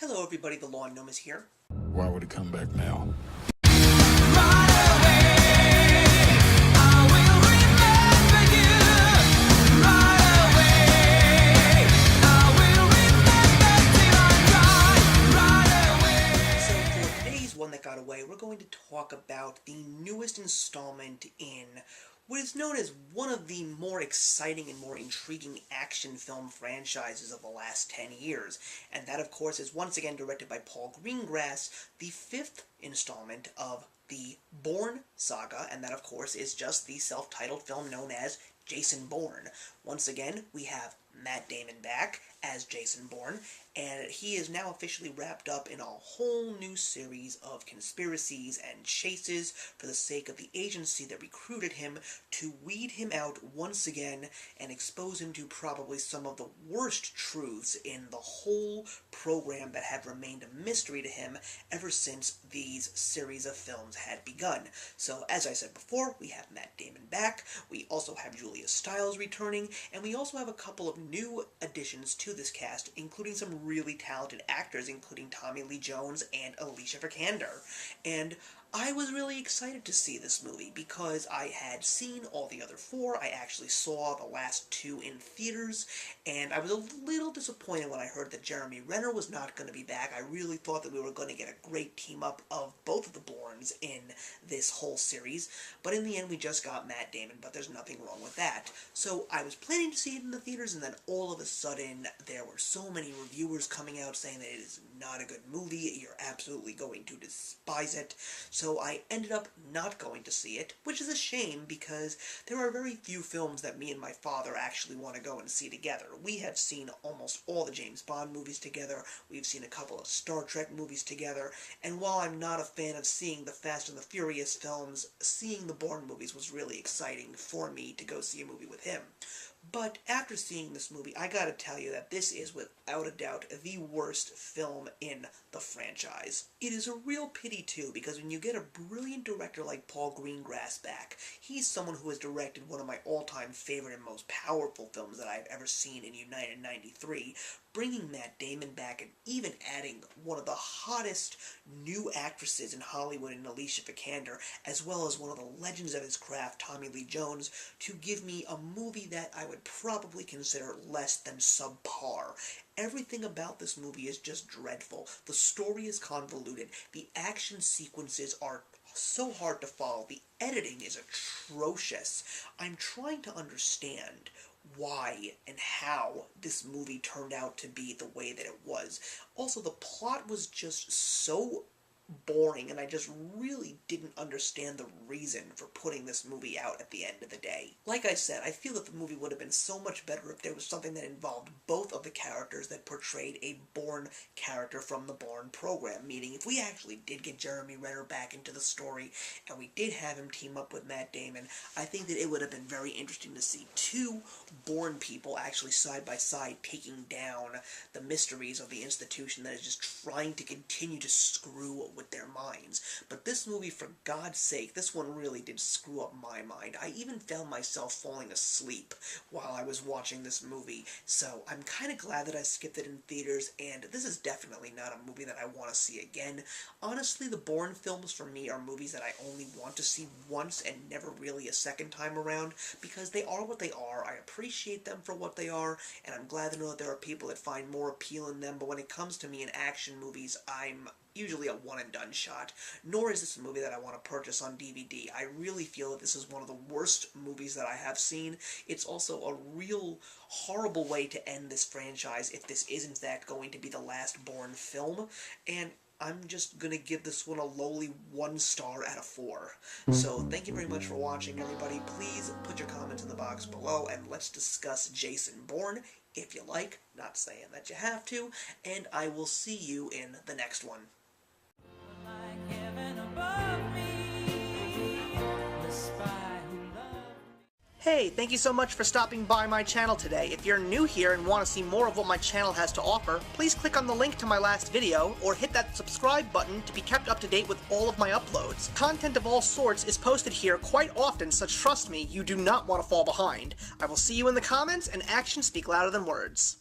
Hello everybody, the Lawn Gnome is here. Why would it come back now? So for today's One That Got Away, we're going to talk about the newest installment in what is known as one of the more exciting and more intriguing action film franchises of the last 10 years. And that, of course, is once again directed by Paul Greengrass, the fifth installment of the Bourne saga, and that, of course, is just the self-titled film known as Jason Bourne. Once again, we have Matt Damon back as Jason Bourne, and he is now officially wrapped up in a whole new series of conspiracies and chases for the sake of the agency that recruited him to weed him out once again and expose him to probably some of the worst truths in the whole program that had remained a mystery to him ever since these series of films had begun. So, as I said before, we have Matt Damon back, we also have Julia Stiles returning, and we also have a couple of new additions to this cast, including some really talented actors, including Tommy Lee Jones and Alicia Vikander. And I was really excited to see this movie because I had seen all the other four. I actually saw the last two in theaters, and I was a little disappointed when I heard that Jeremy Renner was not going to be back. I really thought that we were going to get a great team-up of both of the Bournes in this whole series, but in the end we just got Matt Damon, but there's nothing wrong with that. So I was planning to see it in the theaters, and then all of a sudden there were so many reviewers coming out saying that it is not a good movie, you're absolutely going to despise it. So I ended up not going to see it, which is a shame because there are very few films that me and my father actually want to go and see together. We have seen almost all the James Bond movies together, we've seen a couple of Star Trek movies together, and while I'm not a fan of seeing the Fast and the Furious films, seeing the Bourne movies was really exciting for me to go see a movie with him. But after seeing this movie, I gotta tell you that this is, without a doubt, the worst film in the franchise. It is a real pity, too, because when you get a brilliant director like Paul Greengrass back, he's someone who has directed one of my all-time favorite and most powerful films that I've ever seen in United 93, bringing Matt Damon back and even adding one of the hottest new actresses in Hollywood in Alicia Vikander, as well as one of the legends of his craft, Tommy Lee Jones, to give me a movie that I would probably consider less than subpar. Everything about this movie is just dreadful. The story is convoluted. The action sequences are so hard to follow. The editing is atrocious. I'm trying to understand why and how this movie turned out to be the way that it was. Also, the plot was just so boring, and I just really didn't understand the reason for putting this movie out at the end of the day. Like I said, I feel that the movie would have been so much better if there was something that involved both of the characters that portrayed a Bourne character from the Bourne program, meaning if we actually did get Jeremy Renner back into the story, and we did have him team up with Matt Damon, I think that it would have been very interesting to see two Bourne people actually side by side taking down the mysteries of the institution that is just trying to continue to screw with their minds. But this movie, for God's sake, this one really did screw up my mind. I even found myself falling asleep while I was watching this movie, so I'm kind of glad that I skipped it in theaters, and this is definitely not a movie that I want to see again. Honestly, the Bourne films for me are movies that I only want to see once and never really a second time around, because they are what they are. I appreciate them for what they are, and I'm glad to know that there are people that find more appeal in them, but when it comes to me in action movies, I'm usually a one-and-done shot, nor is this a movie that I want to purchase on DVD. I really feel that this is one of the worst movies that I have seen. It's also a real horrible way to end this franchise if this is in fact going to be the last Bourne film, and I'm just going to give this one a lowly 1 star out of 4. So thank you very much for watching, everybody. Please put your comments in the box below, and let's discuss Jason Bourne if you like, not saying that you have to, and I will see you in the next one. Hey, thank you so much for stopping by my channel today. If you're new here and want to see more of what my channel has to offer, please click on the link to my last video, or hit that subscribe button to be kept up to date with all of my uploads. Content of all sorts is posted here quite often, so trust me, you do not want to fall behind. I will see you in the comments, and actions speak louder than words.